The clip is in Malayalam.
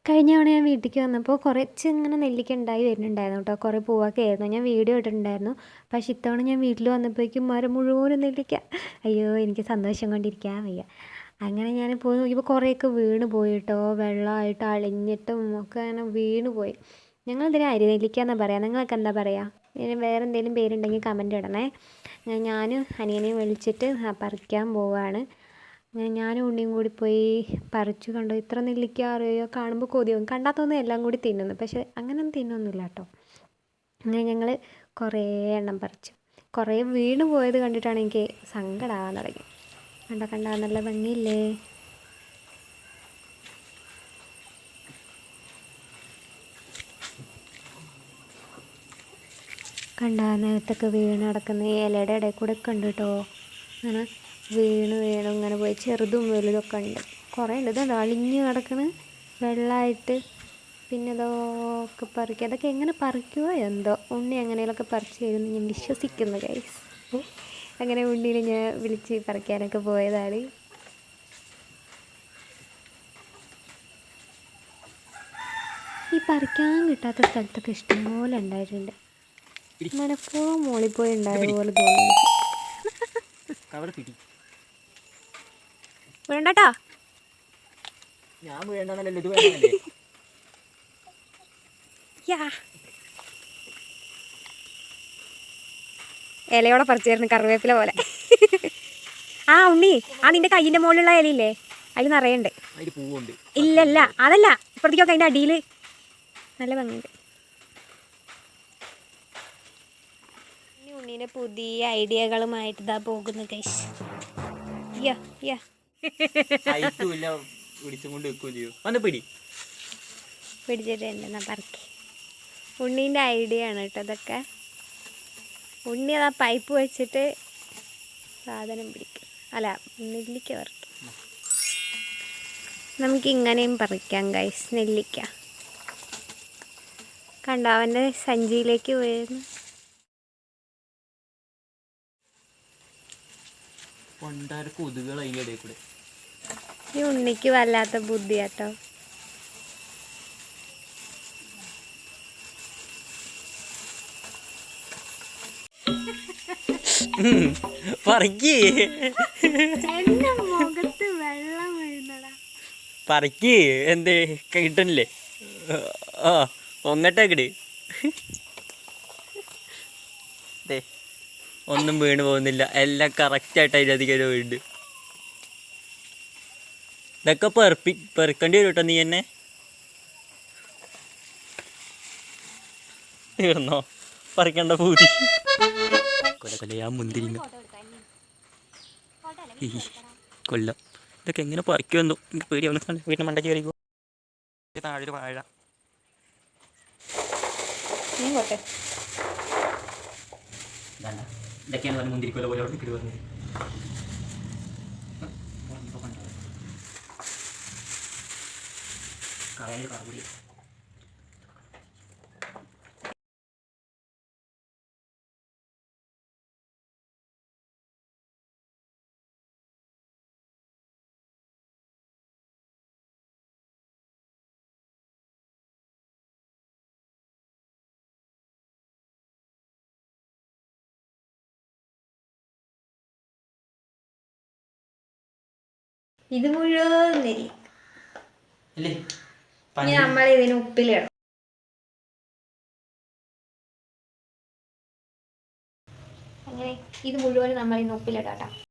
കഴിഞ്ഞ തവണ ഞാൻ വീട്ടിലേക്ക് വന്നപ്പോൾ കുറച്ച് ഇങ്ങനെ നെല്ലിക്ക ഉണ്ടായി വരുന്നുണ്ടായിരുന്നു കേട്ടോ. കുറേ പൂവൊക്കെ ആയിരുന്നു. ഞാൻ വീഡിയോ ഇട്ടിട്ടുണ്ടായിരുന്നു. പക്ഷേ ഇത്തവണ ഞാൻ വീട്ടിൽ വന്നപ്പോഴേക്കും മരം മുഴുവനും നെല്ലിക്ക. അയ്യോ, എനിക്ക് സന്തോഷം കൊണ്ടിരിക്കാൻ വയ്യ. അങ്ങനെ ഞാൻ പോയി നോക്കിയപ്പോൾ കുറേയൊക്കെ വീണ് പോയി കേട്ടോ. വെള്ളമായിട്ട് അളിഞ്ഞിട്ടും ഒക്കെ അങ്ങനെ വീണ് പോയി. ഞങ്ങളിതിന് അരിനെല്ലിക്ക എന്നാണ് പറയുക. നിങ്ങളൊക്കെ എന്താ പറയുക? ഇനി വേറെ എന്തെങ്കിലും പേരുണ്ടെങ്കിൽ കമൻറ്റ് ഇടണേ. ഞാനും അനിയനെയും വിളിച്ചിട്ട് പറിക്കാൻ പോവുകയാണ്. ഞാനും ഉണ്ണിയും കൂടി പോയി പറിച്ചു. കണ്ടോ, ഇത്ര നെല്ലിക്ക അറിയോ? കാണുമ്പോൾ കൊതിയാവും. കണ്ടാൽ തോന്നുന്നു എല്ലാം കൂടി തിന്നുന്നു. പക്ഷേ അങ്ങനെയൊന്നും തിന്നൊന്നുമില്ല കേട്ടോ. അങ്ങനെ ഞങ്ങൾ കുറേ എണ്ണം പറിച്ചു. കുറേ വീണ് പോയത് കണ്ടിട്ടാണ് എനിക്ക് സങ്കടമാകാൻ തുടങ്ങി. കണ്ട നല്ല ഭംഗിയില്ലേ? കണ്ട നേരത്തൊക്കെ വീണ് കിടക്കുന്ന ഈ ഇലയുടെ ഇടയിൽ കൂടെ ഒക്കെ ഉണ്ട് കേട്ടോ. അങ്ങനെ വീണ് ഇങ്ങനെ പോയി. ചെറുതും വലുതൊക്കെ ഉണ്ട്. കുറേ ഉണ്ട്. ഇതുണ്ട് അളിഞ്ഞ് കിടക്കണ് വെള്ളമായിട്ട്. പിന്നെ ഇതൊക്കെ പറിക്കുക. അതൊക്കെ എങ്ങനെ പറിക്കുമോ എന്തോ. ഉണ്ണി എങ്ങനെയൊക്കെ പറിച്ച് തരുമെന്ന് ഞാൻ വിശ്വസിക്കുന്നു ഗൈസ്. അങ്ങനെ ഉണ്ണീനെ ഞാൻ വിളിച്ച് പറിക്കാനൊക്കെ പോയതാണ്. ഈ പറിക്കാൻ കിട്ടാത്ത സ്ഥലത്തൊക്കെ ഇഷ്ടംപോലെ ഉണ്ടായിട്ടുണ്ട്. മനഃപൂർവ്വം മോളിൽ പോയി ഉണ്ടായ പോലെ തോന്നി. വേണ്ടട്ടോ, ഞാൻ വേണ്ടെന്നല്ലോ ഇത് വേണ്ടല്ലേ. ഇലയോടെ പറിച്ചായിരുന്നു, കറിവേപ്പില പോലെ. ആ ഉണ്ണി, ആ നിന്റെ കയ്യിന്റെ മുകളിലുള്ള ഇലയില്ലേ, അതിൽ നിറയുണ്ട്. ഇല്ലല്ല, അതല്ല, ഇപ്പഴത്തേക്കൊക്കെ അതിന്റെ അടിയിൽ നല്ല ഭംഗിയുണ്ട്. ഉണ്ണീനെ പുതിയ ഐഡിയകളുമായിട്ട് ഇതാ പോകുന്നു ഗൈസ്. പിടിച്ചിട്ടുണ്ട് പറക്കി. ഉണ്ണീൻ്റെ ഐഡിയ ആണ് കേട്ടോ ഇതൊക്കെ. ഉണ്ണി അതാ പൈപ്പ് വെച്ചിട്ട് സാധനം പിടിക്കും. അല്ല, നെല്ലിക്ക പറിക്കും. നമുക്കിങ്ങനെയും പറിക്കാം ഗൈസ് നെല്ലിക്ക. കണ്ടോ, അവൻ്റെ സഞ്ചിയിലേക്ക് വരുന്നു. ഈ ഉണ്ണിക്ക് വല്ലാത്ത ബുദ്ധി കേട്ടോ. മുഖത്ത് വെള്ളം വീഴുന്നടാ. പറക്ക് എന്തേ കിട്ടണില്ലേ? ആ ഒന്നിട്ടേക്കട്. ഒന്നും വീണ് പോകുന്നില്ല. എല്ലാം കറക്റ്റായിട്ട് അതിലധികം വീണ്ട്. ഇതൊക്കെ പെറുക്കേണ്ടി വരും കേട്ടോ. നീ എന്നെ തീർന്നോ പറിക്കേണ്ട പൂതി? കൊലകൊലയാ മുന്തിരിങ്ങ കൊല്ലം. ഇതൊക്കെ എങ്ങനെ പറിക്കുമെന്നോ എനിക്ക് പേടിയാവുന്നു. വീട്ടിൽ മണ്ടയ്ക്ക് കയറിക്കോ. താഴെ വാഴ. ഇതൊക്കെയാണ് പറഞ്ഞ മുന്തിരിക്കൊല പോലെ അവിടെ നിൽക്കിട്ട് പറഞ്ഞത്. കളയാൻ കാർബൂടി. ഇത് മുഴുവൻ നെല്ലി. നമ്മൾ ഇതിന് ഉപ്പിലിടണം. അങ്ങനെ ഇത് മുഴുവൻ നമ്മൾ ഇന്ന് ഉപ്പിലിടാം.